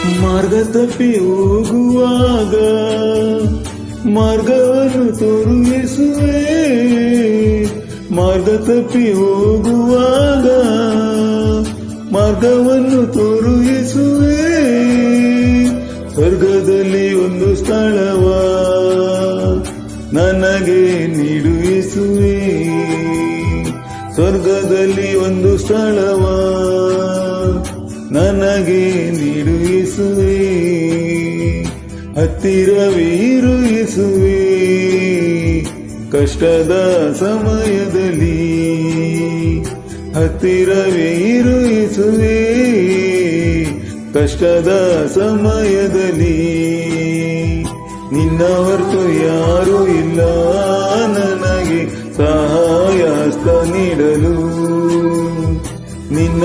ಮಾರ್ಗ ತಪ್ಪಿ ಹೋಗುವಾಗ ಮಾರ್ಗವನ್ನು ತೋರಿಸುವೆ. ಮಾರ್ಗ ತಪ್ಪಿ ಹೋಗುವಾಗ ಮಾರ್ಗವನ್ನು ತೋರಿಸುವೆ. ಸ್ವರ್ಗದಲ್ಲಿ ಒಂದು ಸ್ಥಳವ ನನಗೆ ನೀಡು ಯೇಸುವೆ. ಸ್ವರ್ಗದಲ್ಲಿ ಒಂದು ಸ್ಥಳವ ನನಗೆ ನೀಡು ಯೇಸುವೆ. ಹತ್ತಿರವಿರು ಯೇಸುವೆ ಕಷ್ಟದ ಸಮಯದಲ್ಲಿ. ಹತ್ತಿರವಿರು ಯೇಸುವೆ ಕಷ್ಟದ ಸಮಯದಲ್ಲಿ. ನಿನ್ನ ಹೊರತು ಯಾರೂ ಇಲ್ಲ ನನಗೆ ಸಹಾಯ ಹಸ್ತ ನೀಡಲು. ನಿನ್ನ